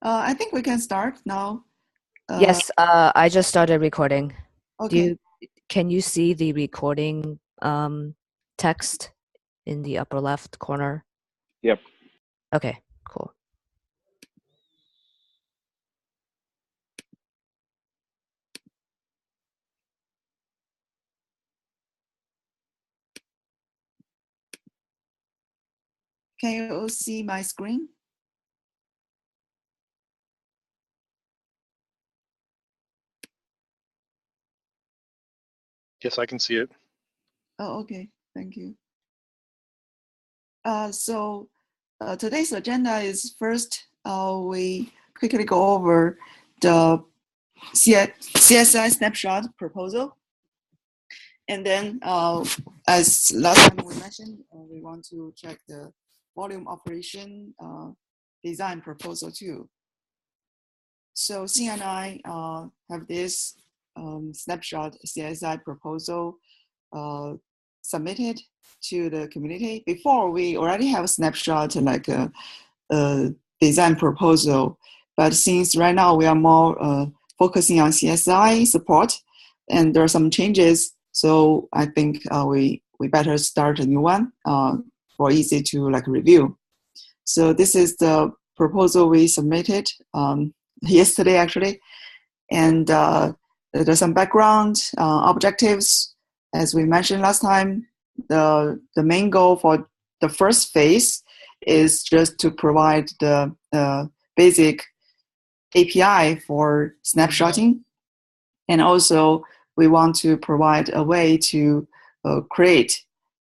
I think we can start now. Yes, I just started recording. Do Okay. you, can you see the recording text in the upper left corner? Yep. Okay, cool. Can you see my screen? Yes, I can see it. Oh, okay. Thank you. So today's agenda is first, we quickly go over the CSI snapshot proposal. And then, as last time we mentioned, we want to check the volume operation design proposal too. So Xing and I have this snapshot CSI proposal submitted to the community. Before, we already have a snapshot like a design proposal, but since right now we are more focusing on CSI support and there are some changes, so I think we better start a new one for easy to like review. So this is the proposal we submitted yesterday actually, and there's some background objectives. As we mentioned last time, the main goal for the first phase is just to provide the basic API for snapshotting, and also we want to provide a way to create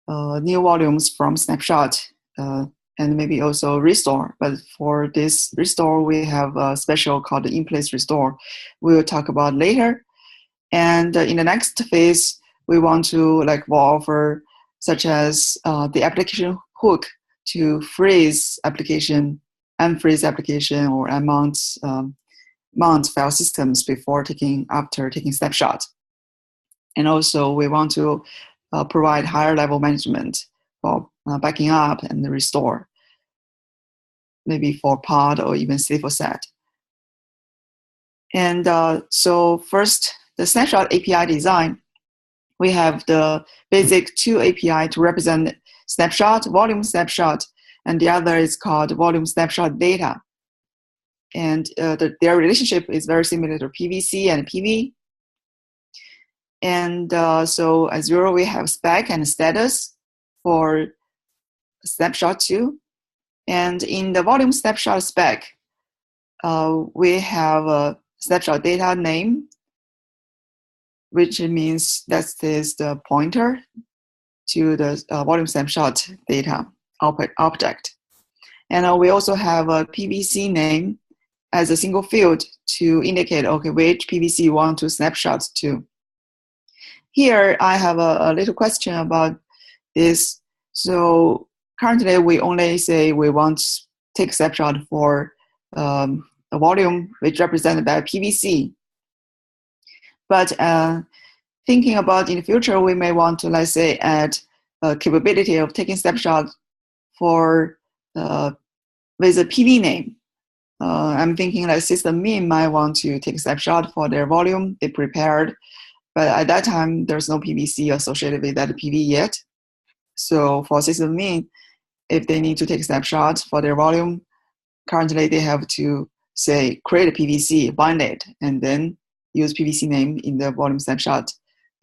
new volumes from snapshot and maybe also restore. But for this restore, we have a special called the in-place restore. We'll talk about later. And in the next phase, we want to like offer such as the application hook to freeze application, unfreeze application, or mount file systems after taking snapshot. And also, we want to provide higher level management for backing up and restore, maybe for pod or even safer set. And so first, the snapshot API design, we have the basic two API to represent snapshot, volume snapshot, and the other is called volume snapshot data. And their relationship is very similar to PVC and PV. And so as usual, we have spec and status for snapshot 2. And in the volume snapshot spec, we have a snapshot data name, which means that is the pointer to the volume snapshot data object. And we also have a PVC name as a single field to indicate, okay, which PVC you want to snapshot to. Here, I have a little question about this. So currently, we only say we want to take snapshot for a volume which represented by PVC. But thinking about in the future, we may want to, let's say, add a capability of taking snapshot for with a PV name. I'm thinking like system mean might want to take a snapshot for their volume they prepared, but at that time there's no PVC associated with that PV yet. So for system mean, if they need to take a snapshot for their volume, currently they have to say create a PVC, bind it, and then use PVC name in the volume snapshot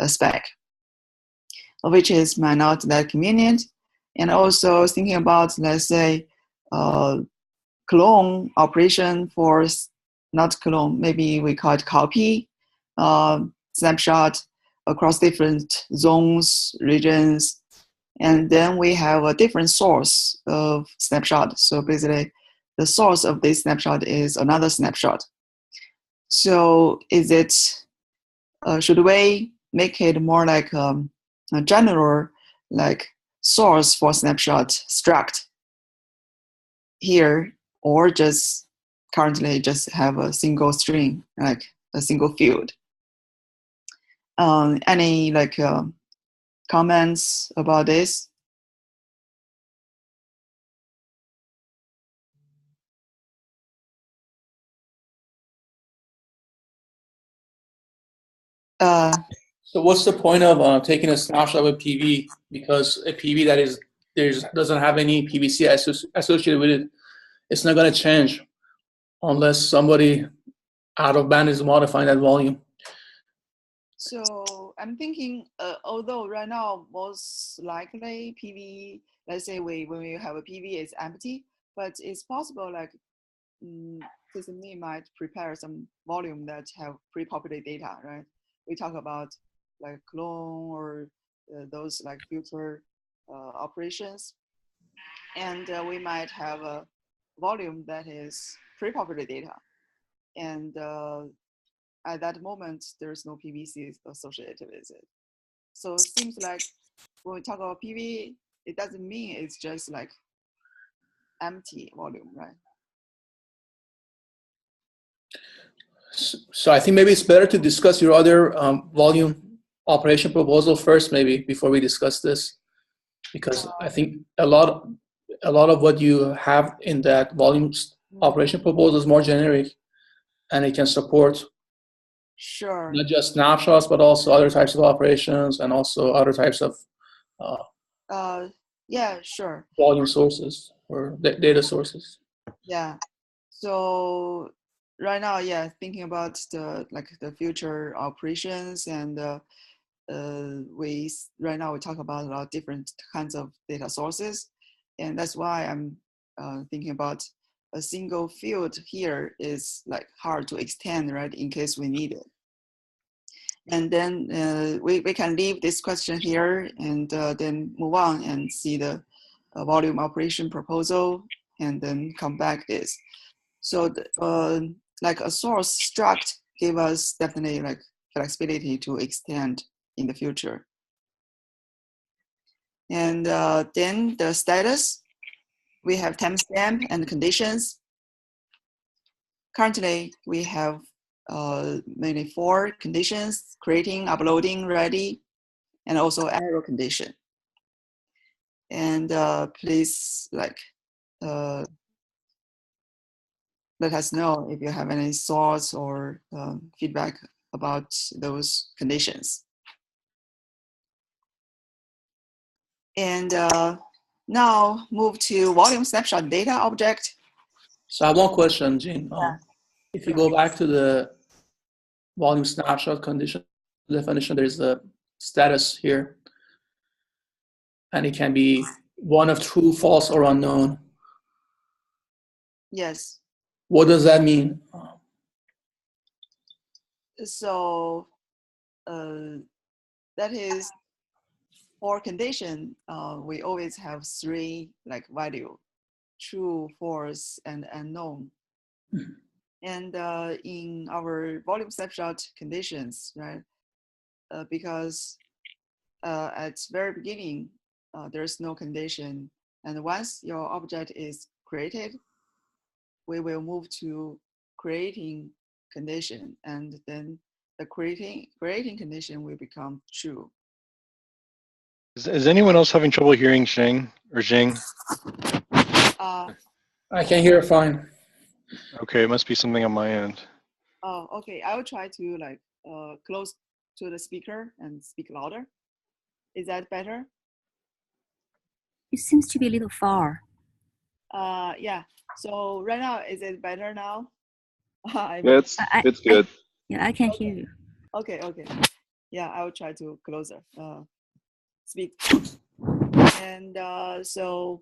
spec, which is might not that convenient. And also thinking about, let's say, clone operation for not clone, maybe we call it copy snapshot across different zones, regions, and then we have a different source of snapshot. So basically, the source of this snapshot is another snapshot. So is it, should we make it more like a general like source for snapshot struct here, or just currently just have a single string, like a single field? Any like comments about this? Uh, So what's the point of taking a snapshot with PV? Because a PV that doesn't have any PVC associated with it, it's not going to change unless somebody out of band is modifying that volume. so I'm thinking, although right now most likely PV, let's say when we have a PV, it's empty, but it's possible like system might prepare some volume that have pre-populated data, right? We talk about like clone or those like future operations, and we might have a volume that is pre-populated data, and at that moment there's no PVC associated with it. So it seems like when we talk about PV, it doesn't mean it's just like empty volume, right? So I think maybe it's better to discuss your other volume operation proposal first, maybe before we discuss this, because I think a lot of what you have in that volume operation proposal is more generic, and it can support Sure. not just snapshots, but also other types of operations and also other types of yeah, sure. volume sources or data sources. Yeah. So right now, yeah, thinking about the future operations, and we right now we talk about a lot of different kinds of data sources, and that's why I'm thinking about a single field here is like hard to extend, right? In case we need it. And then we can leave this question here and then move on and see the volume operation proposal and then come back this. So like a source struct give us definitely like flexibility to extend in the future. And then the status, we have timestamp and conditions. Currently, we have mainly 4 conditions: creating, uploading, ready, and also error condition. And please like let us know if you have any thoughts or feedback about those conditions. And now move to volume snapshot data object. So I have one question, Jing. Yeah. If you go back to the volume snapshot condition definition, there's a status here, and it can be one of true, false, or unknown. Yes. What does that mean? So that is for condition, we always have 3 like value: true, false, and unknown. Mm-hmm. And in our volume snapshot conditions, right? Because at very beginning, there's no condition, and once your object is created, we will move to creating condition, and then the creating condition will become true. Is anyone else having trouble hearing Jing or Jing? I can hear it fine. Okay, it must be something on my end. Oh, okay. I will try to like close to the speaker and speak louder. Is that better? It seems to be a little far. Yeah. So right now, is it better now? It's good. Yeah, I can hear you. Okay. Yeah, I will try to closer speak. And so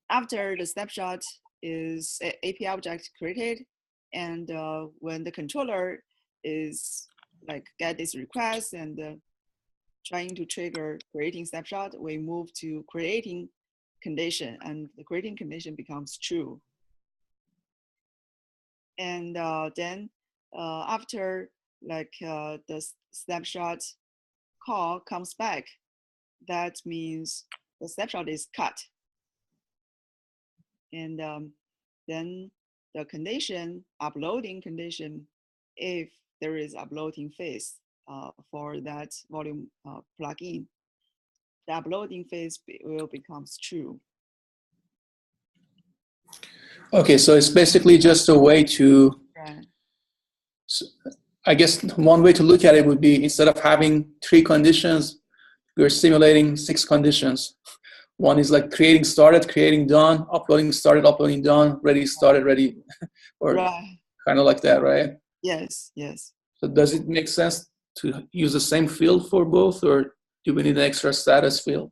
after the snapshot is API object created, and when the controller is like get this request and trying to trigger creating snapshot, we move to creating condition, and the creating condition becomes true. And then after like the snapshot call comes back, that means the snapshot is cut. And then the condition, uploading condition, if there is uploading phase for that volume plugin, the uploading phase will become true. Okay, so it's basically just a way to, I guess one way to look at it would be instead of having 3 conditions, we're simulating 6 conditions. One is like creating started, creating done, uploading started, uploading done, ready started, ready, or Right. kind of like that, right? Yes. Yes. So does it make sense to use the same field for both, or do we need an extra status field?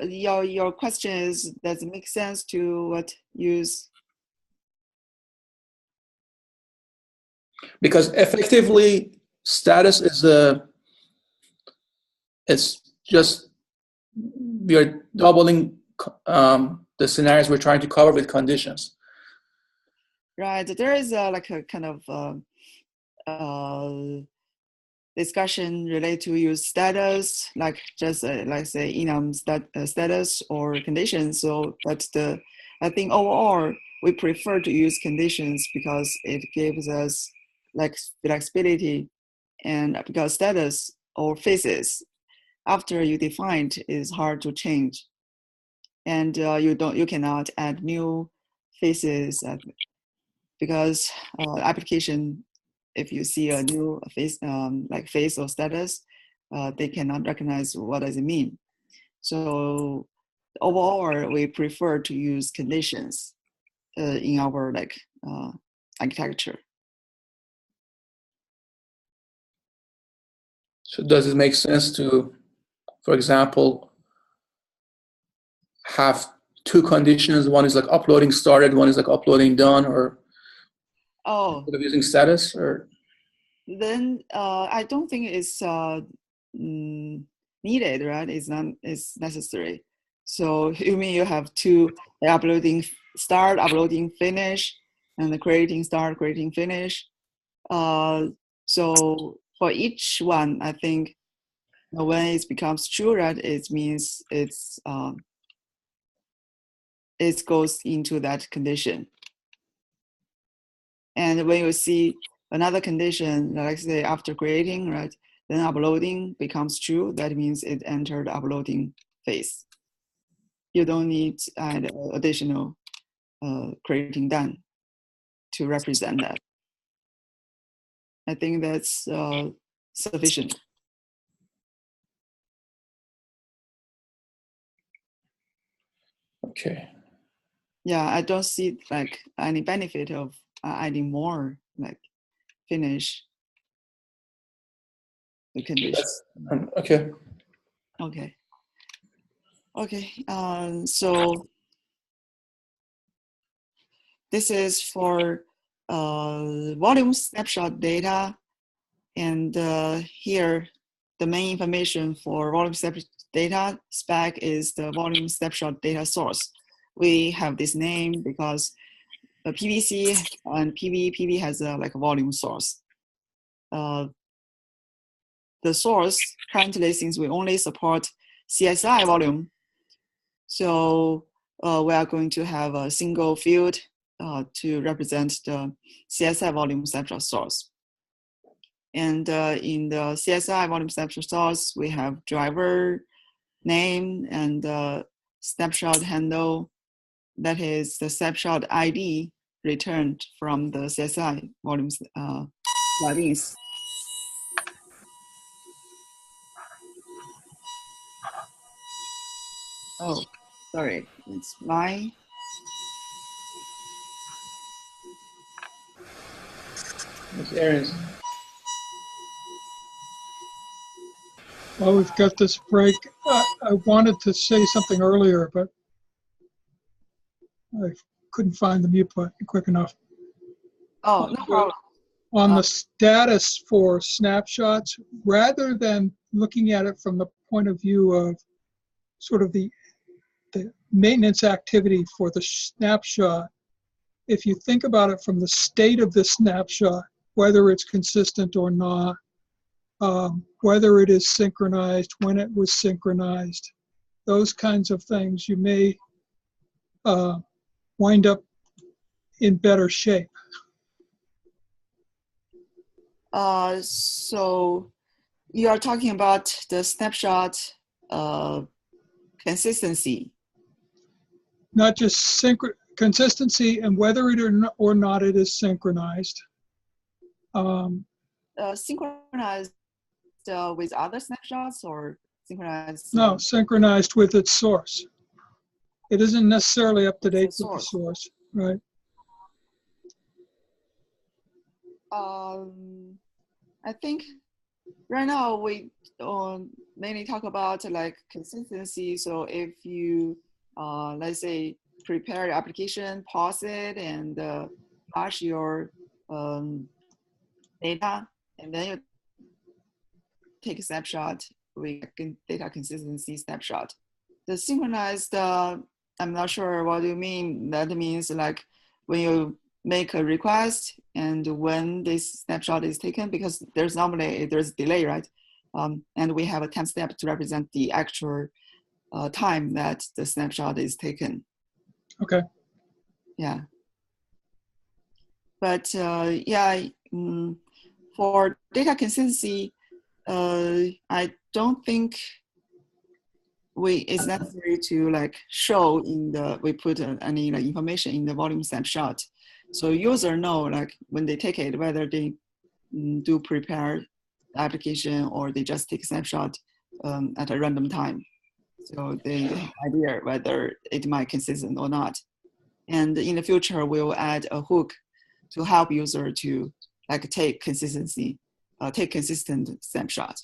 Your question is, does it make sense to what use? Because effectively, status is it's just we are doubling the scenarios we're trying to cover with conditions. Right. There is like a kind of discussion related to use status, like just like say enum status or conditions. So, but I think overall we prefer to use conditions because it gives us like flexibility, and because status or phases after you defined is hard to change, and you cannot add new phases because application, if you see a new phase like phase or status, they cannot recognize what does it mean. So overall, we prefer to use conditions in our architecture. So does it make sense to, for example, have 2 conditions? One is like uploading started, one is like uploading done, or instead of using status, or? Then I don't think it's needed, right? It's necessary. So you mean you have 2 uploading start, uploading finish, and creating start, creating finish. So for each one, I think when it becomes true, right, it means it goes into that condition. And when you see another condition, like say after creating, right, then uploading becomes true, that means it entered the uploading phase. You don't need to add additional creating done to represent that. I think that's sufficient. Okay. Yeah, I don't see like any benefit of adding more like finish the condition. Okay. Okay. Okay. So this is for volume snapshot data, and here the main information for volume snapshot data spec is the volume snapshot data source. We have this name because the PVC and PV has like a volume source. The source currently, since we only support CSI volume, so we are going to have a single field to represent the CSI volume snapshot source. And in the CSI volume snapshot source, we have driver name and snapshot handle. That is the snapshot ID returned from the CSI volume plugins. Oh, sorry, it's my. It's Aaron's. Well, we've got this break. I wanted to say something earlier, but I couldn't find the mute button quick enough. Oh, no problem. On the status for snapshots, rather than looking at it from the point of view of sort of the maintenance activity for the snapshot, if you think about it from the state of the snapshot, whether it's consistent or not, whether it is synchronized, when it was synchronized, those kinds of things, you may wind up in better shape. So you are talking about the snapshot consistency. Not just consistency and whether it or not it is synchronized. Synchronized with other snapshots or synchronized? No, synchronized with its source. It isn't necessarily up to date The with the source. source, right? I think right now we mainly talk about like consistency. So if you, let's say, prepare your application, pause it, and flash your data, and then you take a snapshot with data consistency snapshot. The synchronized, I'm not sure what you mean. That means like when you make a request and when this snapshot is taken, because there's delay, right? And we have a timestamp to represent the actual time that the snapshot is taken. Okay. Yeah. But yeah, for data consistency, I don't think it's necessary to like show we put any like information in the volume snapshot. So user know like when they take it, whether they do prepare the application or they just take a snapshot at a random time. So they have an idea whether it might consistent or not. And in the future, we'll add a hook to help user to like take consistent snapshot.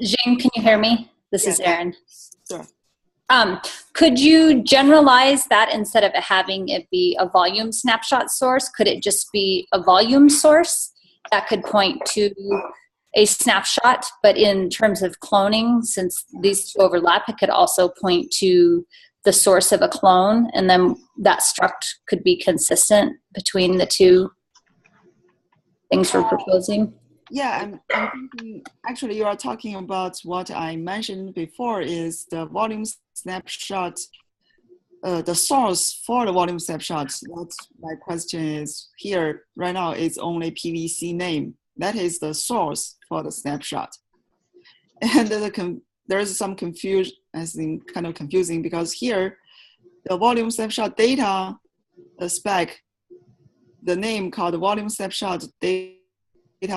Jing, can you hear me? This is Yes. Erin. Sure. Could you generalize that instead of having it be a volume snapshot source? Could it just be a volume source that could point to a snapshot? But in terms of cloning, since these two overlap, it could also point to the source of a clone, and then that struct could be consistent between the two things we're proposing. Yeah, I'm thinking, actually you are talking about what I mentioned before is the volume snapshot, the source for the volume snapshot. That's my question is here right now it's only PVC name. That is the source for the snapshot. And there is some confusion, I think kind of confusing because here the volume snapshot data spec, the name called volume snapshot data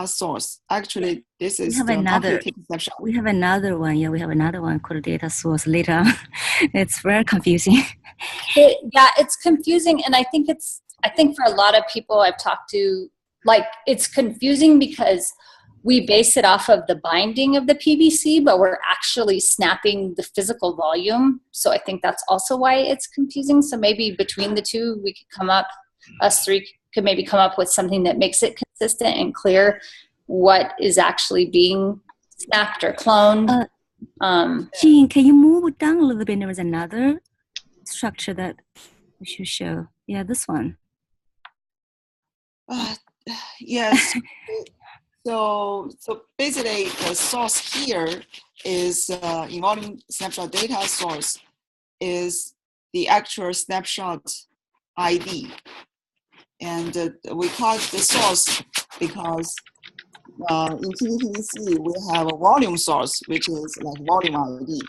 source. Actually, this is the computed snapshot. We have another one. Yeah, we have another one called data source later. It's very confusing. Yeah, it's confusing, and I think for a lot of people I've talked to, like it's confusing because we base it off of the binding of the PVC, but we're actually snapping the physical volume. So I think that's also why it's confusing. So maybe between the two, we could us three could maybe come up with something that makes it consistent and clear what is actually being snapped or cloned. Jing, can you move down a little bit? There is another structure that we should show. Yeah, this one. Yes. So basically the source here is in volume snapshot data source is the actual snapshot ID. And we call it the source because in PVC we have a volume source, which is like volume ID.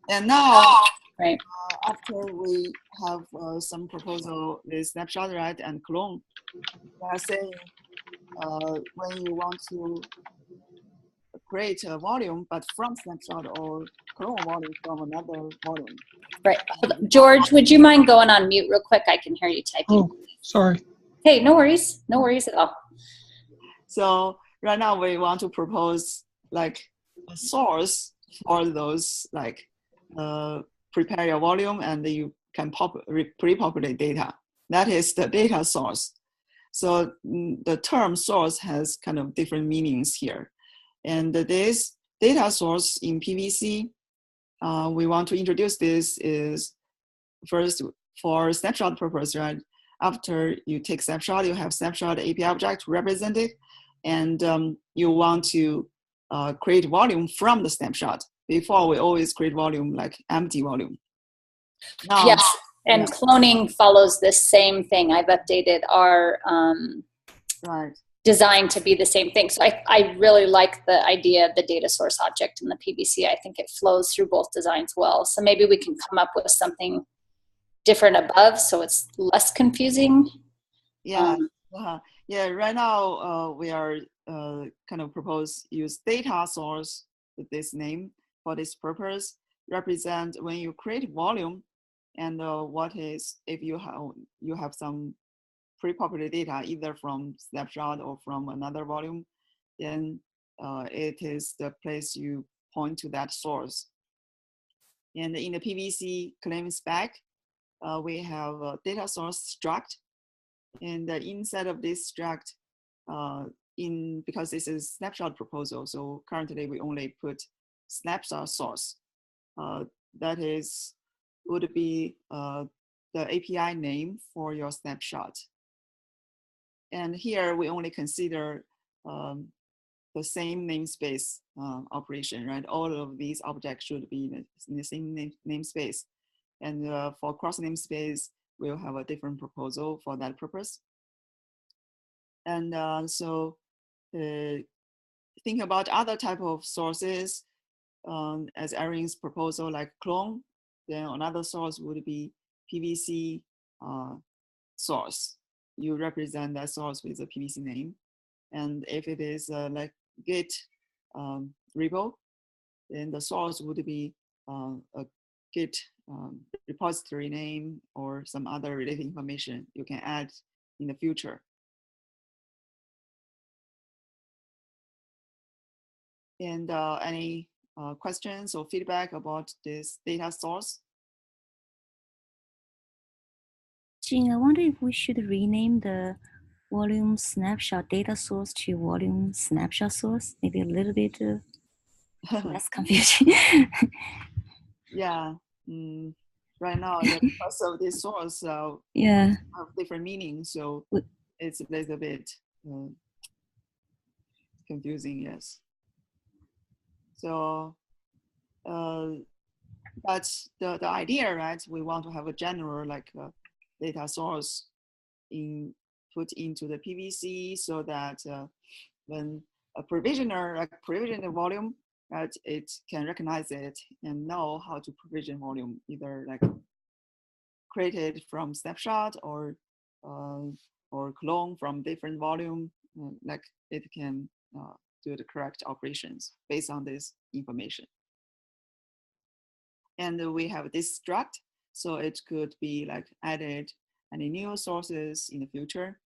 And now, right. After we have some proposal with snapshot, right, and clone, we are saying when you want to create a volume, but from snapshot or clone volume from another volume. Right. George, would you mind going on mute real quick? I can hear you typing. Oh, sorry. Hey, no worries. No worries at all. So right now we want to propose like a source for those like prepare your volume and you can pre-populate data. That is the data source. So the term source has kind of different meanings here. And this data source in PVC, we want to introduce this is first for snapshot purpose, right? After you take snapshot, you have snapshot API object to represent it. And you want to create volume from the snapshot. Before we always create volume like empty volume. Now, yes, and cloning follows this same thing. I've updated our right. designed to be the same thing. So I really like the idea of the data source object in the PVC. I think it flows through both designs well. So maybe we can come up with something different above so it's less confusing. Yeah. Yeah. Right now, we are kind of propose use data source with this name for this purpose. Represent when you create volume, and what is if you have some pre-populated data either from snapshot or from another volume, then it is the place you point to that source. And in the PVC claim spec, we have a data source struct, and inside of this struct, because this is snapshot proposal, so currently we only put snapshot source. That would be the API name for your snapshot. And here we only consider the same namespace operation, right? All of these objects should be in the same namespace. And for cross namespace, we'll have a different proposal for that purpose. And so think about other type of sources as Erin's proposal, like clone. Then another source would be PVC source. You represent that source with a PVC name. And if it is like Git repo, then the source would be a Git repository name or some other related information you can add in the future. And any questions or feedback about this data source? Jing, I wonder if we should rename the volume snapshot data source to volume snapshot source, maybe a little bit less confusing. Yeah, right now because of this source, yeah, have different meanings, so it's a little bit confusing. Yes. So, but the idea, right? We want to have a general like data source put into the PVC, so that when a provisioner like provision the volume, right, it can recognize it and know how to provision volume, either like created from snapshot or clone from different volume. Like it can do the correct operations based on this information. And we have this struct, so it could be like added any new sources in the future.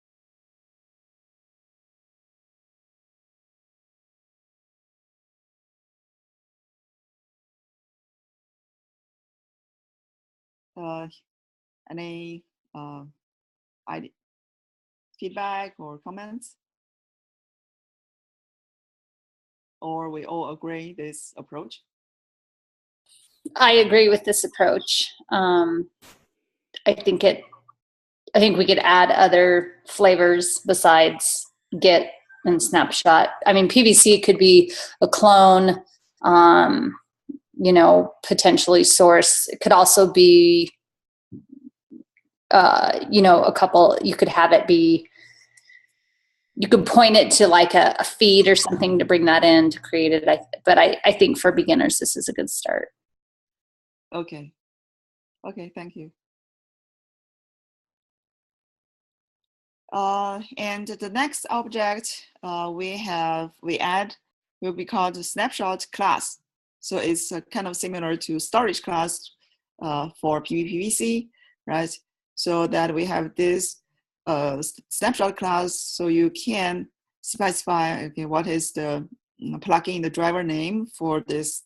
Any feedback or comments? Or we all agree this approach? I agree with this approach. I think we could add other flavors besides Git and Snapshot. I mean, PVC could be a clone, you know, potentially source. It could also be, you know, a couple, you could have it be, you could point it to like a feed or something to bring that in to create it. But I think for beginners, this is a good start. Okay. Okay, thank you. And the next object we add will be called the snapshot class. So it's kind of similar to storage class for PVC, right? So that we have this snapshot class, so you can specify, okay, what is the plugin, the driver name for this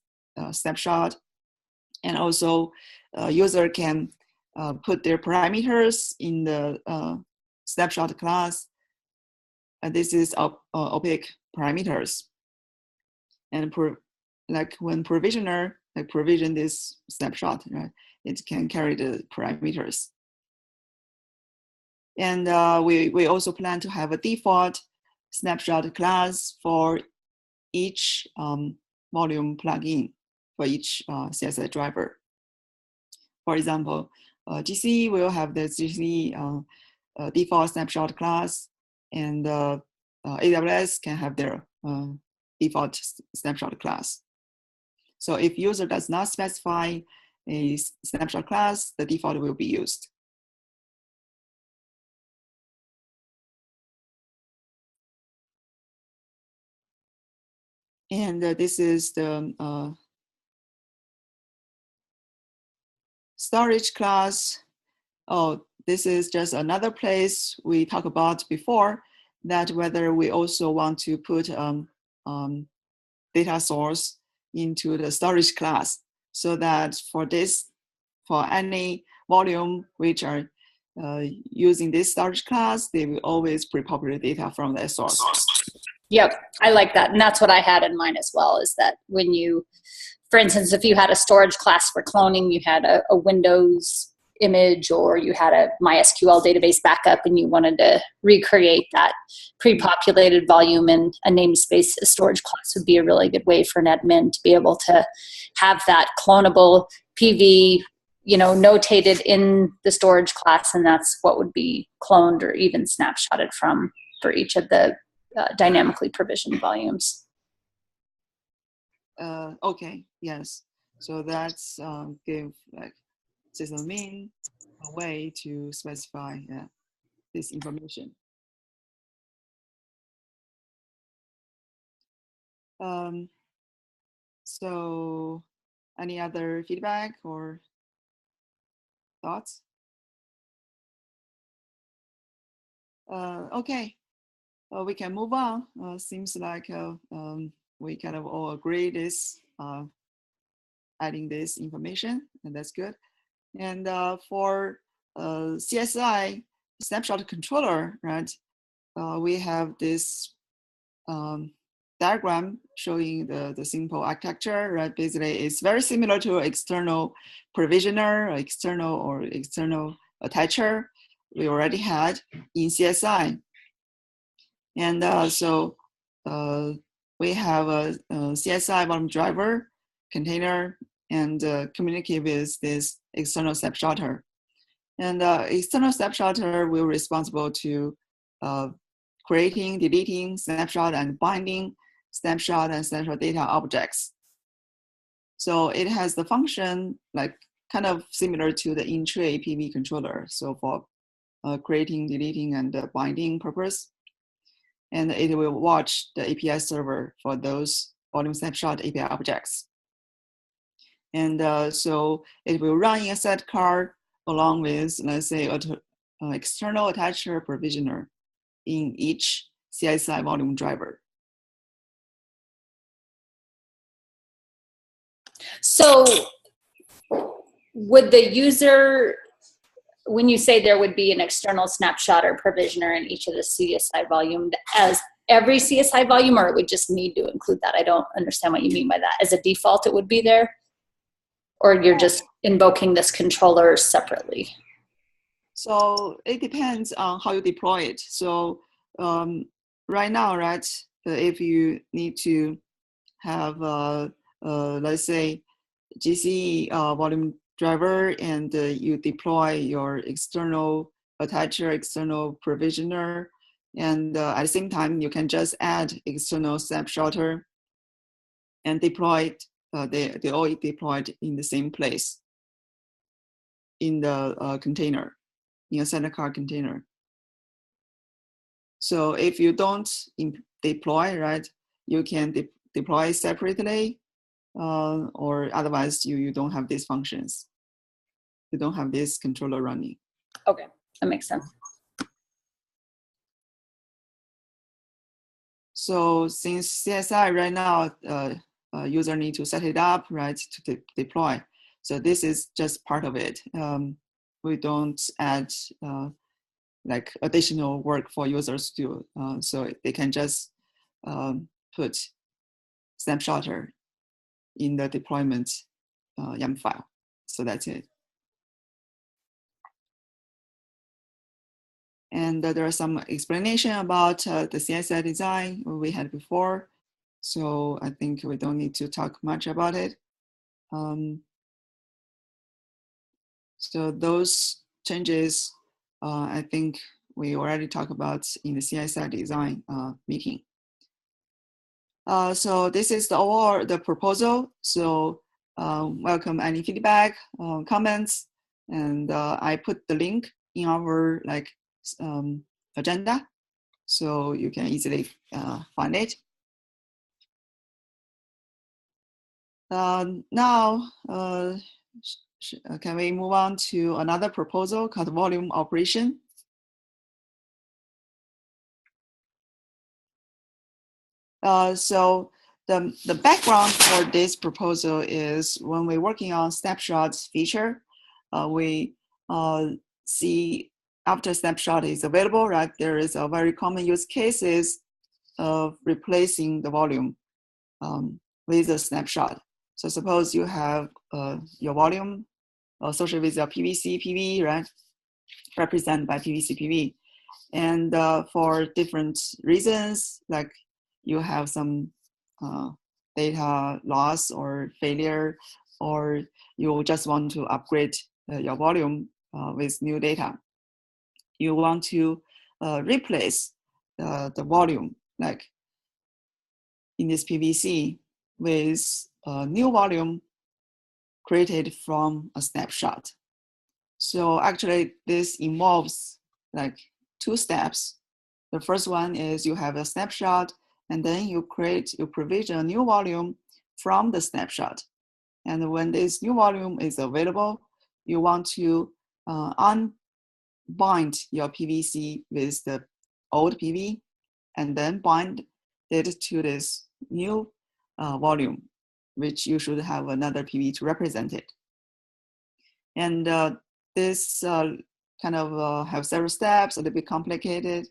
snapshot, and also user can put their parameters in the snapshot class. And this is opaque parameters. And like when provisioner like provision this snapshot, right, it can carry the parameters. And we also plan to have a default snapshot class for each volume plugin, for each CSI driver. For example, GC will have the GC default snapshot class, and AWS can have their default snapshot class. So if user does not specify a snapshot class, the default will be used. And this is the storage class. Oh, this is just another place we talked about before, that whether we also want to put data source into the storage class, so that for any volume which are using this storage class, they will always pre-populate data from that source. Yep, I like that. And that's what I had in mind as well, is that when you, for instance, if you had a storage class for cloning, you had a Windows image, or you had a MySQL database backup and you wanted to recreate that pre-populated volume in a namespace, a storage class would be a really good way for an admin to be able to have that clonable PV, notated in the storage class, and that's what would be cloned or even snapshotted from for each of the dynamically provisioned volumes. Okay, yes. So that's give like sysadmin a way to specify this information. So any other feedback or thoughts? Okay, we can move on. Seems like we kind of all agree this adding this information, and that's good. And for CSI snapshot controller, right? We have this diagram showing the simple architecture, right? Basically, it's very similar to external provisioner, external attacher we already had in CSI. And so we have a CSI volume driver container and communicate with this external snapshotter. And external snapshotter will be responsible to creating, deleting snapshot and binding snapshot and snapshot data objects. So it has the function like kind of similar to the in-tray PV controller. So for creating, deleting, and binding purpose. And it will watch the API server for those volume snapshot API objects. And so it will run in a sidecar along with, let's say, external attacher provisioner in each CSI volume driver. So would the user, when you say there would be an external snapshot or provisioner in each of the CSI volume, as every CSI volume, or it would just need to include that? I don't understand what you mean by that. As a default, it would be there? Or you're just invoking this controller separately? So it depends on how you deploy it. So right now, right, if you need to have, let's say, GCE volume driver, and you deploy your external attacher, external provisioner, and at the same time, you can just add external snapshotter and deploy it. They all deployed in the same place in the container, in a sidecar container. So if you don't deploy, right, you can deploy separately, or otherwise you don't have these functions. You don't have this controller running. Okay, that makes sense. So since CSI right now, user need to set it up, right, to deploy. So this is just part of it. We don't add like additional work for users to do. So they can just put snapshotter in the deployment YAML file. So that's it. And there are some explanation about the CSI design we had before. So I think we don't need to talk much about it. So those changes, I think we already talked about in the CSI design meeting. So this is the overall the proposal. So welcome any feedback, comments, and I put the link in our agenda, so you can easily find it. Now, can we move on to another proposal called volume operation? So the background for this proposal is when we're working on snapshots feature, we see after snapshot is available, right? There is a very common use cases of replacing the volume with a snapshot. So suppose you have your volume associated with your PVC PV, right? Represented by PVC PV. And for different reasons, like you have some data loss or failure, or you just want to upgrade your volume with new data. You want to replace the volume, like in this PVC, with a new volume created from a snapshot. So actually this involves like two steps. The first one is you have a snapshot, and then you provision a new volume from the snapshot. And when this new volume is available, you want to unbind your PVC with the old PV, and then bind it to this new volume, which you should have another PV to represent it. And this kind of have several steps, a little bit complicated,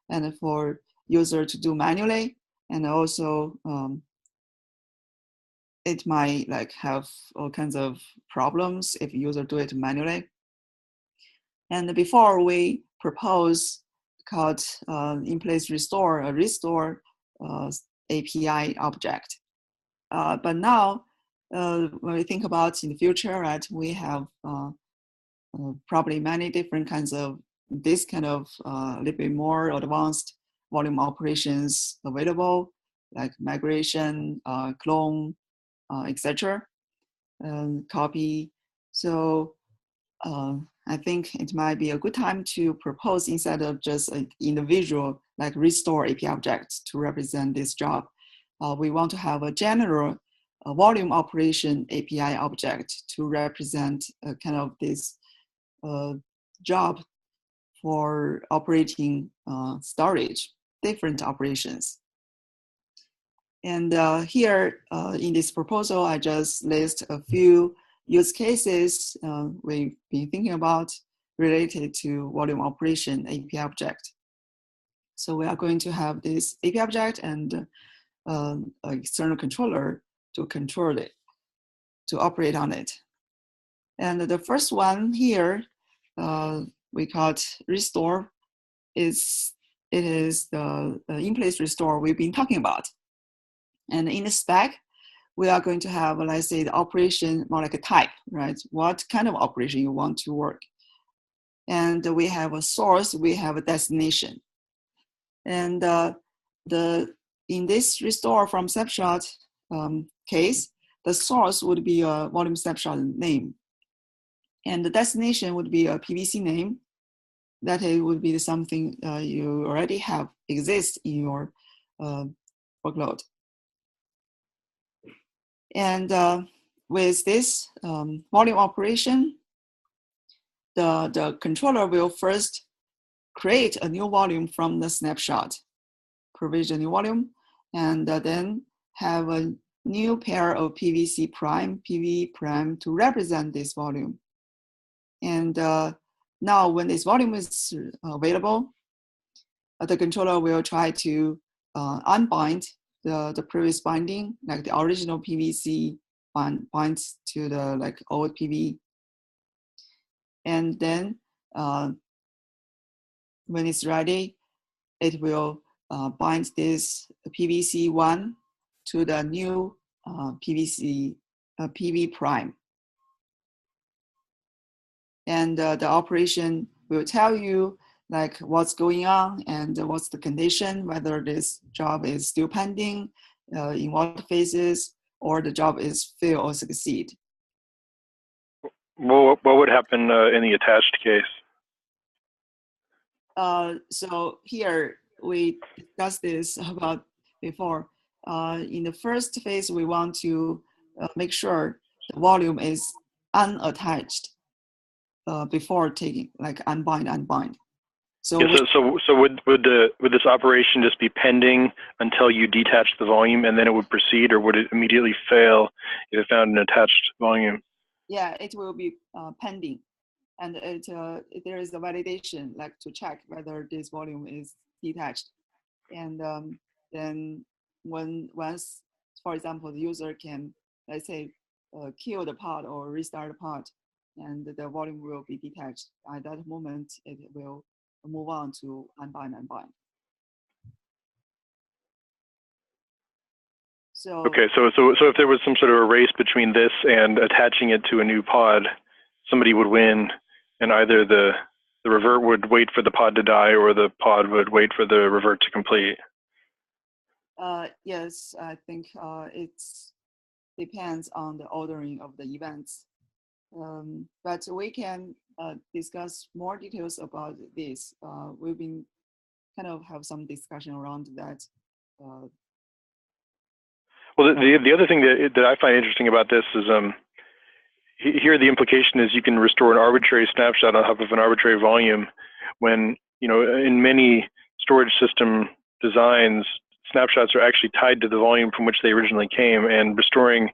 and for user to do manually, and also it might like have all kinds of problems if user do it manually. And before we propose called in place restore, a restore API object. But now when we think about in the future, right, we have probably many different kinds of this kind of a little bit more advanced volume operations available, like migration, clone, etc., copy. So I think it might be a good time to propose, instead of just an individual like restore API object to represent this job, we want to have a general volume operation API object to represent kind of this job for operating storage, different operations. And here in this proposal, I just list a few use cases we've been thinking about related to volume operation API object. So we are going to have this API object and external controller to control it, to operate on it. And the first one here, we call it restore. It is the in-place restore we've been talking about. And in the spec, we are going to have, let's say, the operation more like a type, right? What kind of operation you want to work. And we have a source, we have a destination. And in this restore from snapshot case, the source would be a volume snapshot name. And the destination would be a PVC name. That it would be something you already have exist in your workload. And with this volume operation, the controller will first create a new volume from the snapshot, provision new volume, and then have a new pair of PVC prime, PV prime to represent this volume. And now when this volume is available, the controller will try to unbind the previous binding, like the original PVC binds to the like old PV. And then when it's ready, it will bind this PVC1 to the new PV prime. And the operation will tell you like what's going on and what's the condition, whether this job is still pending, in what phases, or the job is fail or succeed. What would happen in the attached case? So here we discussed this about before. In the first phase, we want to make sure the volume is unattached before taking like unbind. So, Yeah, so would this operation just be pending until you detach the volume and then it would proceed, or would it immediately fail if it found an attached volume? yeah, it will be pending, and there is a validation like to check whether this volume is detached, and then once, for example, the user can, let's say, kill the pod or restart the pod, and the volume will be detached. At that moment, it will move on to unbind. So Okay, so if there was some sort of a race between this and attaching it to a new pod, somebody would win, and either the revert would wait for the pod to die, or the pod would wait for the revert to complete. yes, I think it depends on the ordering of the events. But we can discuss more details about this. We've been kind of have some discussion around that. Well, the other thing that I find interesting about this is here the implication is you can restore an arbitrary snapshot on top of an arbitrary volume, when, you know, in many storage system designs, snapshots are actually tied to the volume from which they originally came, and restoring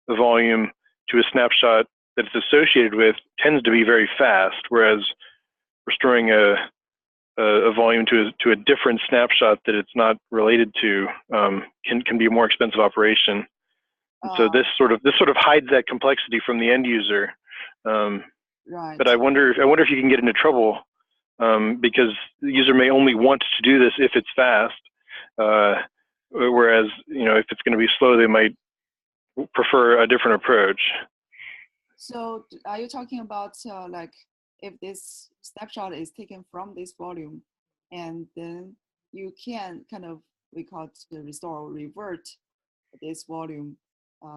the volume to a snapshot that it's associated with tends to be very fast, whereas restoring a volume to a different snapshot that it's not related to can be a more expensive operation. And so this sort of hides that complexity from the end user. Right. But I wonder if you can get into trouble because the user may only want to do this if it's fast, whereas, you know, if it's going to be slow, they might prefer a different approach. So are you talking about like if this snapshot is taken from this volume, and then you can kind of, we call it the restore or revert this volume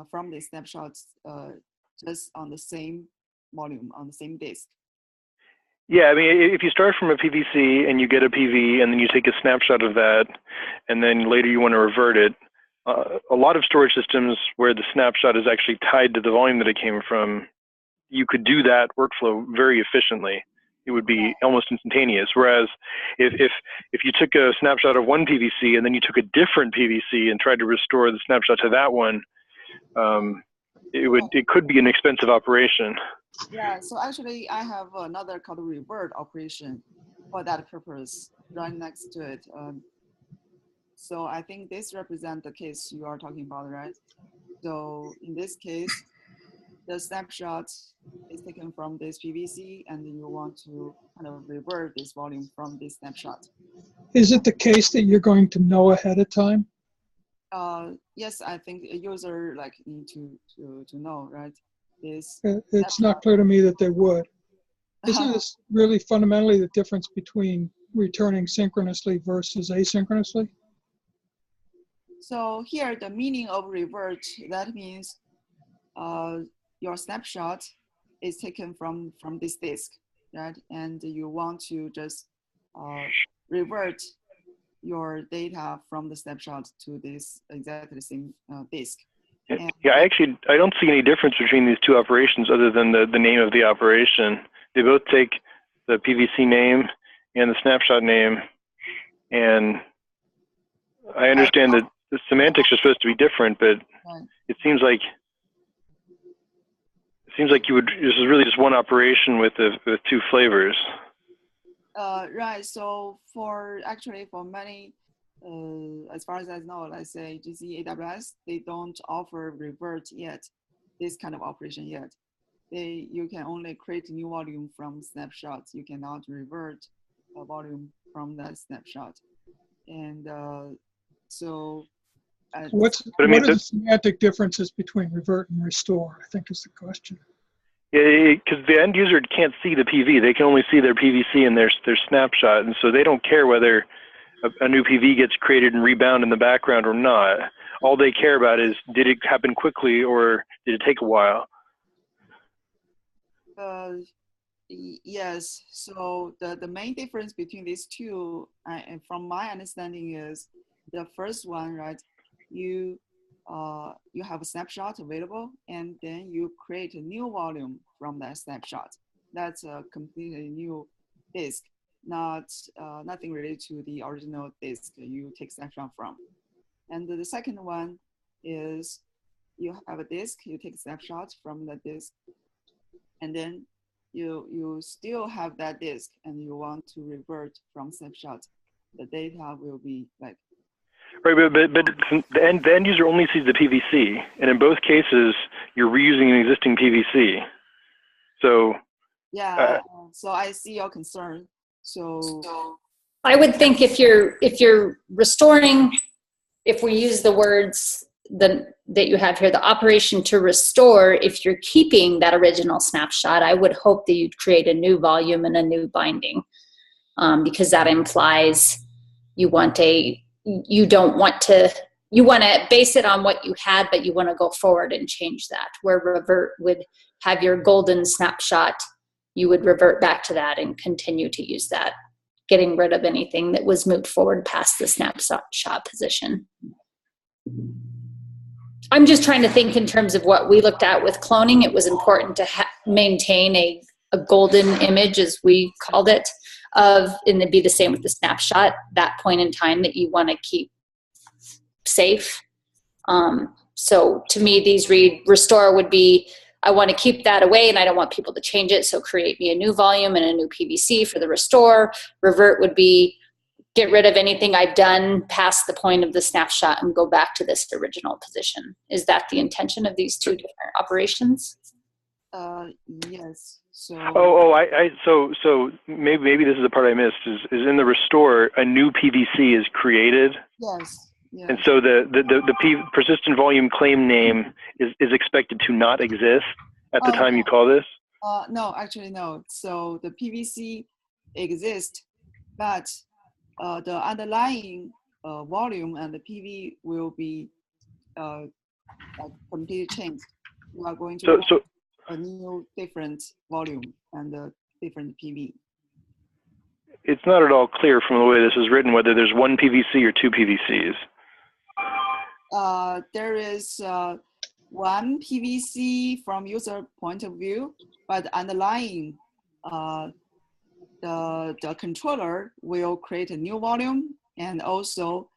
from the snapshots just on the same volume, on the same disk? Yeah, I mean, if you start from a PVC and you get a PV and then you take a snapshot of that, and then later you want to revert it, a lot of storage systems where the snapshot is actually tied to the volume that it came from, you could do that workflow very efficiently. It would be almost instantaneous. Whereas if you took a snapshot of one PVC and then you took a different PVC and tried to restore the snapshot to that one, it could be an expensive operation. Yeah, so actually I have another called revert operation for that purpose right next to it. So I think this represents the case you are talking about, right? So in this case, the snapshot is taken from this PVC, and you want to kind of revert this volume from this snapshot. Is it the case that you're going to know ahead of time? Yes, I think a user like need to know, right? This It's not clear to me that they would. Isn't this really fundamentally the difference between returning synchronously versus asynchronously? So here, the meaning of revert, that means your snapshot is taken from this disk, right? And you want to just revert your data from the snapshot to this exactly same disk. Yeah, I don't see any difference between these two operations other than the name of the operation. They both take the PVC name and the snapshot name, and I understand that the semantics are supposed to be different, but it seems like this is really just one operation with two flavors. Right. So for many, as far as I know, let's say GC, AWS, they don't offer revert yet, this kind of operation yet. You can only create new volume from snapshots. You cannot revert a volume from that snapshot. And so. What are the semantic differences between revert and restore, I think is the question. Because the end user can't see the PV. They can only see their PVC and their snapshot, and so they don't care whether a new PV gets created and rebound in the background or not. All they care about is, did it happen quickly or did it take a while? Yes. So the main difference between these two, and from my understanding, is the first one, right? You have a snapshot available, and then you create a new volume from that snapshot. That's a completely new disk, nothing related to the original disk you take snapshot from. And the second one is you have a disk, you take a snapshot from the disk, and then you still have that disk and you want to revert from snapshot. The data will be like. Right, but the end user only sees the PVC, and in both cases, you're reusing an existing PVC. So. Yeah, so I see your concern. So I would think if you're restoring, if we use the words that you have here, the operation to restore, if you're keeping that original snapshot, I would hope that you'd create a new volume and a new binding, because that implies you want to base it on what you had, but you want to go forward and change that. Where revert would have your golden snapshot, you would revert back to that and continue to use that, getting rid of anything that was moved forward past the snapshot position. I'm just trying to think in terms of what we looked at with cloning. It was important to maintain a golden image, as we called it, and it'd be the same with the snapshot, that point in time that you want to keep safe. So to me, these restore would be, I want to keep that away and I don't want people to change it, so create me a new volume and a new PVC for the restore. Revert would be get rid of anything I've done past the point of the snapshot and go back to this original position. Is that the intention of these two different operations? Yes. So. So maybe this is the part I missed. Is in the restore, a new PVC is created. Yes. Yes. And so the persistent volume claim name is expected to not exist at the time you call this? No, actually no. So the PVC exists, but the underlying volume and the PV will be completely changed. We are going to have a new different volume and a different PV. It's not at all clear from the way this is written whether there's one PVC or two PVCs. There is one PVC from user point of view, but underlying the controller will create a new volume, and also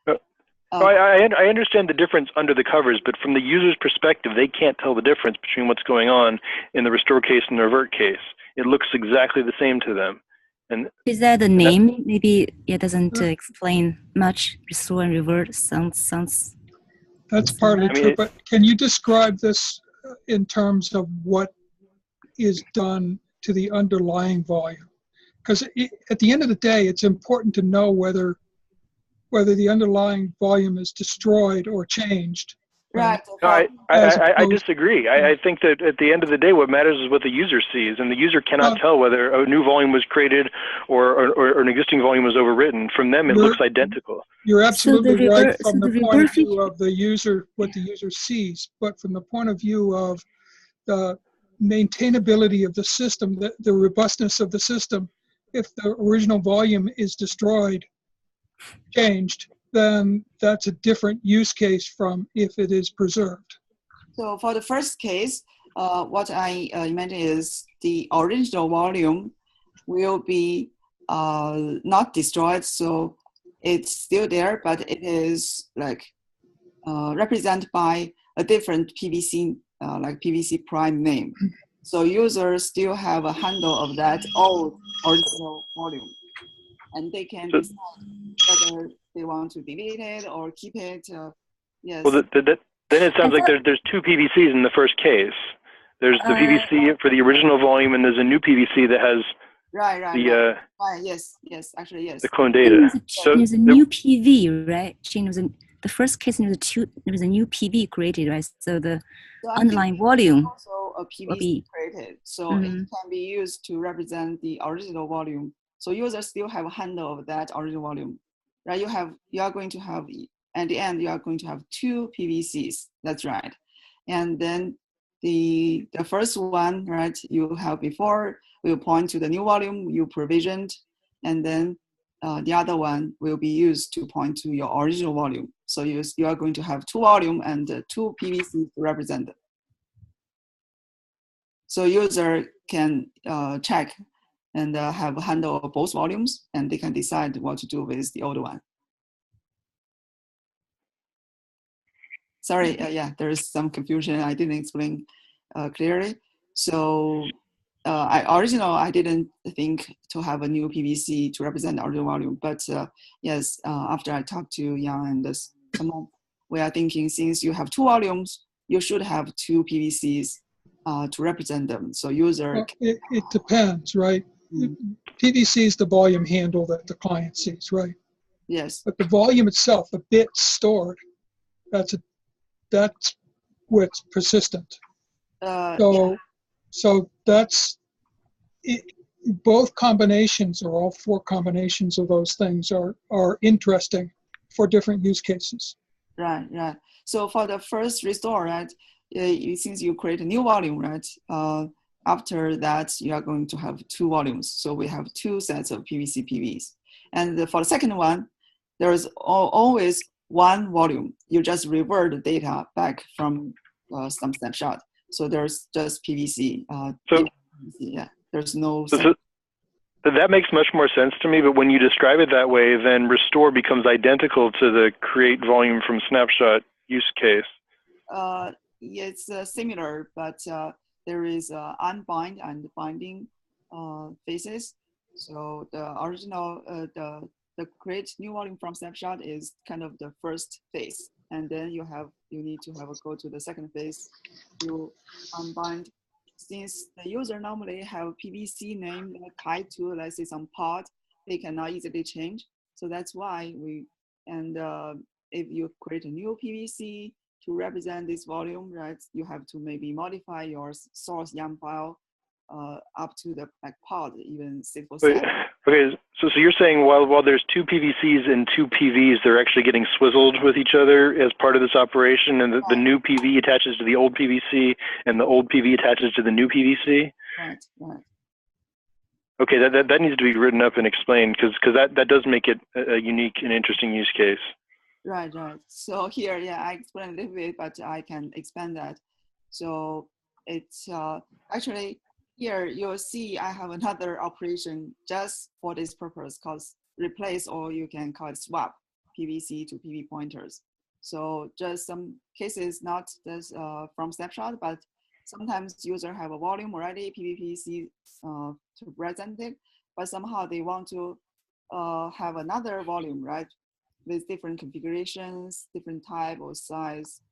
I understand the difference under the covers, but from the user's perspective, they can't tell the difference between what's going on in the restore case and the revert case. It looks exactly the same to them. And is that the name? Maybe it doesn't explain much. Restore and revert sounds. That's partly true, but can you describe this in terms of what is done to the underlying volume? Because at the end of the day, it's important to know whether the underlying volume is destroyed or changed. Right. No, I disagree. I think that at the end of the day, what matters is what the user sees, and the user cannot tell whether a new volume was created or an existing volume was overwritten. From them, it looks identical. You're absolutely right from the point of view of the user, what the user sees, but from the point of view of the maintainability of the system, the robustness of the system, if the original volume is destroyed, changed, then that's a different use case from if it is preserved. So for the first case, what I imagine is the original volume will be not destroyed, so it's still there, but it is like represented by a different PVC, like PVC prime name. So users still have a handle of that old original volume, and they can decide whether they want to delete it or keep it. Yes. Well, then it sounds like there's two PVCs in the first case. There's the PVC for the original volume, and there's a new PVC that has yes, actually yes. The clone data. There's a new PV, right? Jing, the first case there was a new PV created, right? So the underlying volume. Also a PVC created, so it can be used to represent the original volume. So users still have a handle of that original volume, right? You are going to have, at the end, you are going to have two PVCs. That's right. And then the first one, right, you have before will point to the new volume you provisioned, and then the other one will be used to point to your original volume. So you are going to have two volume and two PVCs to represent them. So user can check and have a handle of both volumes, and they can decide what to do with the old one. Sorry, yeah, there is some confusion. I didn't explain clearly. So I didn't think to have a new PVC to represent the original volume, but yes, after I talked to Yang and someone, we are thinking since you have two volumes, you should have two PVCs to represent them. So user. Well, it depends, right? PVC is the volume handle that the client sees, right? Yes. But the volume itself, the bits stored, that's what's persistent. So that's it. Both combinations, or all four combinations of those things, are interesting for different use cases. Right. So for the first restore, right, since you create a new volume, right, after that you are going to have two volumes. So we have two sets of PVC PVs. And for the second one, there is always one volume. You just revert the data back from some snapshot. So there's just PVC. Yeah, there's no. So that makes much more sense to me. But when you describe it that way, then restore becomes identical to the create volume from snapshot use case. It's similar, but there is unbind and binding phases. So the original, the create new volume from snapshot is kind of the first phase, and then you need to go to the second phase to unbind. Since the user normally have PVC name tied to, let's say, some pod, they cannot easily change. So that's why if you create a new PVC to represent this volume, right, you have to maybe modify your source YAML file up to the pod, even SQL set. Okay, so you're saying while there's two PVCs and two PVs, they're actually getting swizzled with each other as part of this operation, and the new PV attaches to the old PVC, and the old PV attaches to the new PVC? Right. Okay, that needs to be written up and explained, because that does make it a unique and interesting use case. Right. So here, yeah, I explained a little bit, but I can expand that. So it's actually, here you'll see I have another operation just for this purpose called replace, or you can call it swap PVC to PV pointers. So just some cases, not just from snapshot, but sometimes user have a volume already, PVPC to present it, but somehow they want to have another volume, right? With different configurations, different type or size.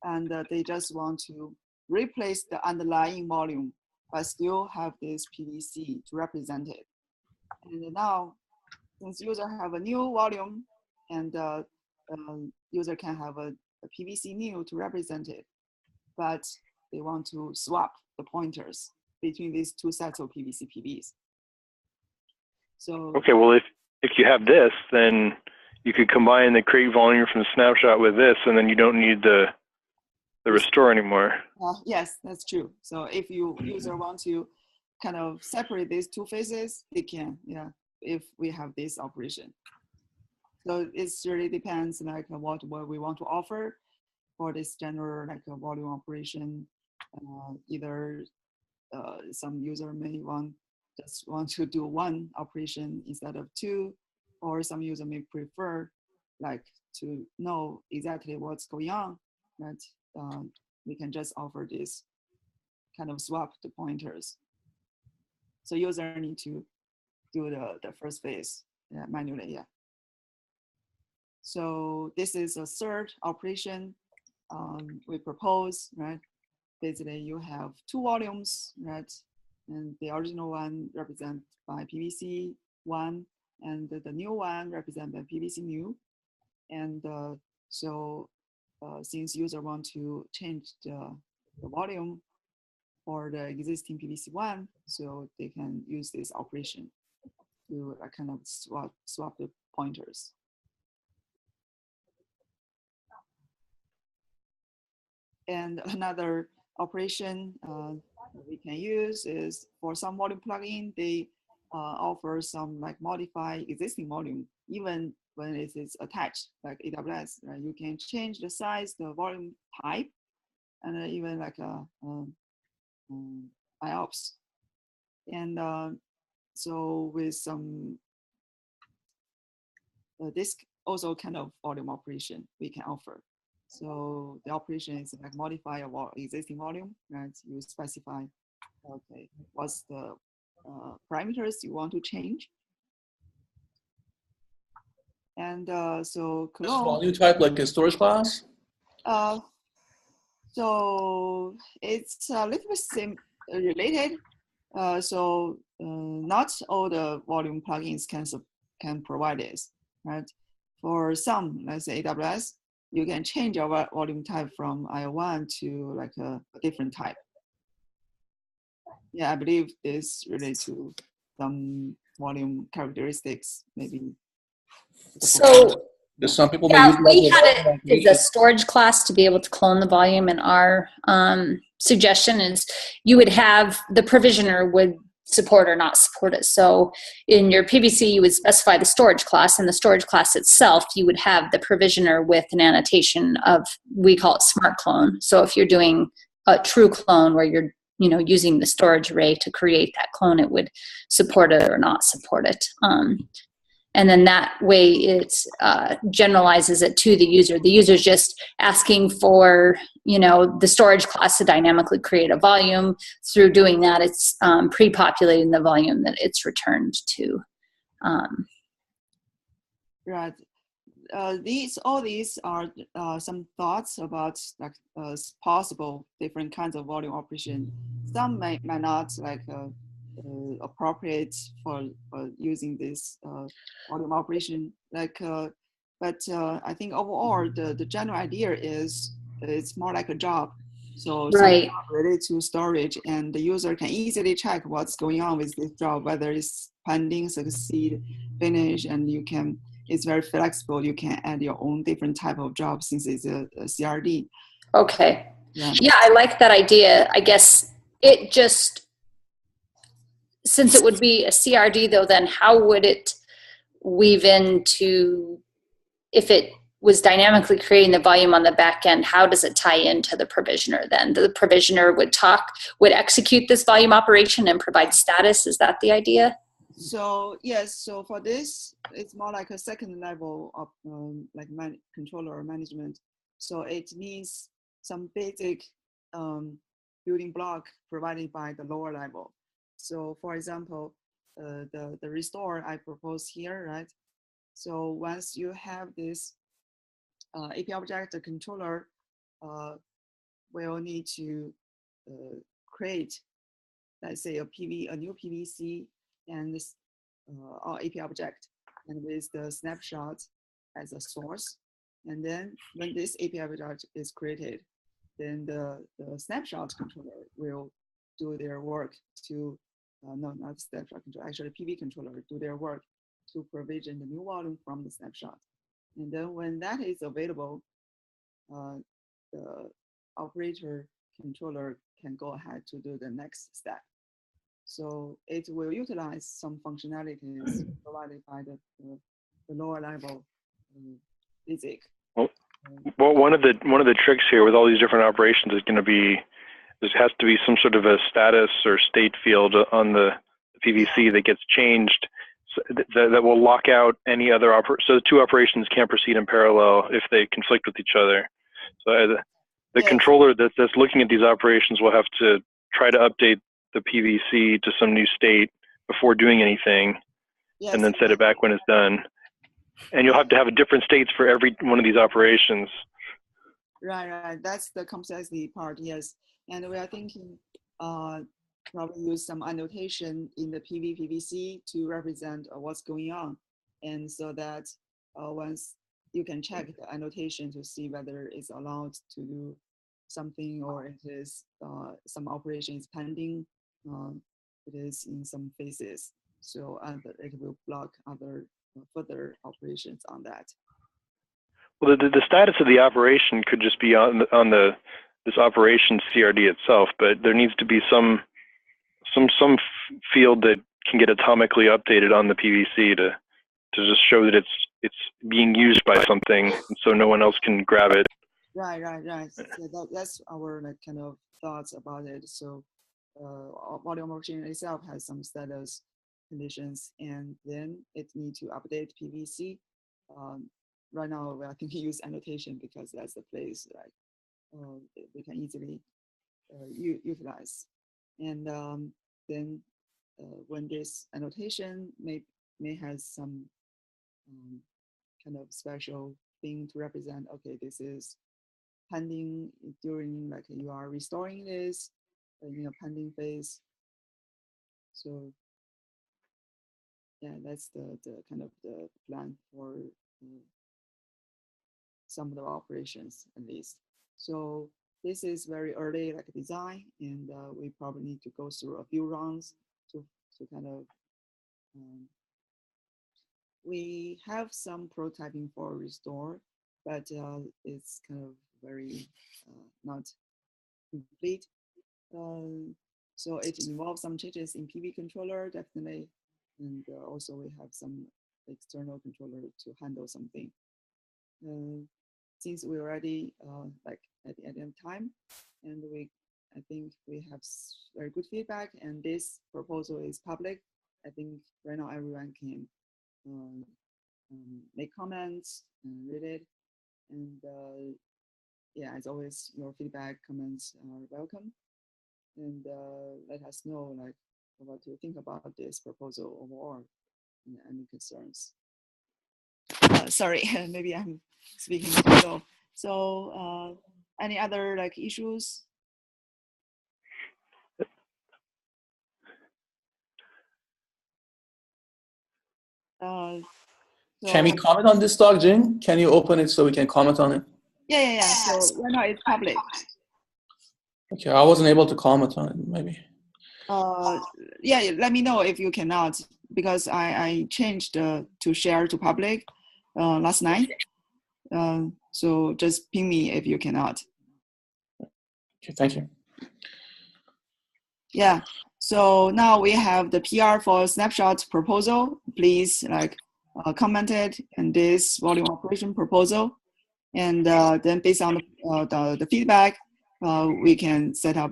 And they just want to replace the underlying volume, but still have this PVC to represent it. And now, since user have a new volume, and user can have a PVC new to represent it, but they want to swap the pointers between these two sets of PVC PVs. So okay, well, if you have this, then you could combine the create volume from the snapshot with this, and then you don't need the restore anymore. Yes, that's true. So if user want to kind of separate these two phases, they can, yeah, if we have this operation. So it really depends like what we want to offer for this general like a volume operation. Either some user may just want to do one operation instead of two, or some user may prefer like to know exactly what's going on, right? We can just offer this kind of swap the pointers. So user need to do the first phase manually, yeah. So this is a third operation we propose, right? Basically you have two volumes, right? And the original one represented by PVC 1, and the new one represented by PVC new. And so since user want to change the volume for the existing PVC1, so they can use this operation to kind of swap the pointers. And another operation we can use is for some volume plugin, they offer some like modify existing volume, even when it is attached, like AWS, right? You can change the size, the volume type, and even like IOPS. And so with some this also kind of volume operation we can offer. So the operation is like modify a existing volume, right? You specify, okay, what's the parameters you want to change. And so This volume type like a storage class? So it's a little bit related. So not all the volume plugins can provide this, right? For some, let's say AWS, you can change your volume type from IO1 to like a different type. Yeah, I believe this relates to some volume characteristics, maybe. So some people yeah, may use we had it as a storage class to be able to clone the volume, and our suggestion is you would have the provisioner would support or not support it. So in your PVC, you would specify the storage class, and the storage class itself, you would have the provisioner with an annotation of, we call it smart clone. So if you're doing a true clone where you're using the storage array to create that clone, it would support it or not support it. And then that way it generalizes it to the user. The user's just asking for, the storage class to dynamically create a volume. Through doing that, it's pre-populating the volume that it's returned to. Right. All these are some thoughts about like possible different kinds of volume operation. Some might not like appropriate for using this volume operation. But I think overall the general idea is it's more like a job. So right. Related to storage, and the user can easily check what's going on with this job, whether it's pending, succeed, finish, and it's very flexible. You can add your own different type of job since it's a CRD. Okay. Yeah, I like that idea. I guess it just, since it would be a CRD though, then how would it weave into, if it was dynamically creating the volume on the back end, how does it tie into the provisioner then? The provisioner would execute this volume operation and provide status. Is that the idea? So yes, so for this, it's more like a second level of like controller management. So it means some basic building block provided by the lower level. So for example, the restore I propose here, right? So once you have this API object, the controller will need to create, let's say, a new PVC and this our API object, and with the snapshot as a source. And then when this API object is created, then the snapshot controller will do their work to, no, not snapshot controller, actually PV controller do their work to provision the new volume from the snapshot. And then when that is available, the operator controller can go ahead to do the next step. So it will utilize some functionalities provided by the lower level physics. Well, one of the tricks here with all these different operations is going to be, there has to be some sort of a status or state field on the PVC that gets changed that will lock out any other so the two operations can't proceed in parallel if they conflict with each other. So the controller that's looking at these operations will have to try to update the PVC to some new state before doing anything, and then set it back when it's done. And you'll have to have different states for every one of these operations. Right. That's the complexity part, yes. And we are thinking probably use some annotation in the PVC to represent what's going on. And so that once you can check the annotation to see whether it's allowed to do something, or it is some operation is pending. It is in some phases, so it will block other further operations on that. Well, the status of the operation could just be on this operation CRD itself, but there needs to be some field that can get atomically updated on the PVC to just show that it's being used by something, and so no one else can grab it. Right. So that's our like kind of thoughts about it. So volume operation itself has some status conditions, and then it needs to update PVC. Right now, we are thinking use annotation because that's the place we can easily utilize. And then when this annotation may has some kind of special thing to represent, okay, this is pending during, like, you are restoring this in a pending phase. So yeah, that's the kind of the plan for some of the operations at least. So this is very early, like design, and we probably need to go through a few rounds to kind of we have some prototyping for restore, but it's kind of very not complete. So it involves some changes in PV controller, definitely, and also we have some external controller to handle something. Since we already like at the end of time, and I think we have very good feedback, and this proposal is public. I think right now everyone can make comments and read it, and yeah, as always, your feedback, comments are welcome, and let us know like what you think about this proposal overall, and any concerns. Sorry, maybe I'm speaking too slow. So any other like issues? Can we comment on this talk, Jing? Can you open it so we can comment on it? Yeah. So right now it's public. Okay, I wasn't able to comment on it, maybe. Yeah, let me know if you cannot, because I changed to share to public last night. So just ping me if you cannot. Okay, thank you. Yeah, so now we have the PR for Snapshot proposal. Please like comment it in this volume operation proposal, and then based on the feedback, we can set up.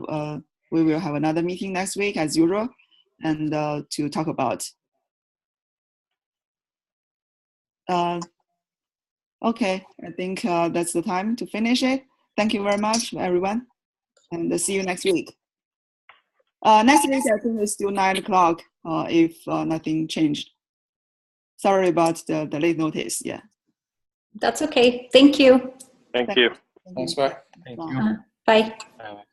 We will have another meeting next week as usual, and to talk about. Okay, I think that's the time to finish it. Thank you very much, everyone, and see you next week. Next week, I think it's still 9 o'clock if nothing changed. Sorry about the late notice, yeah. That's okay. Thank you. Thank you. Thanks, bye. Thank you. Bye. Bye.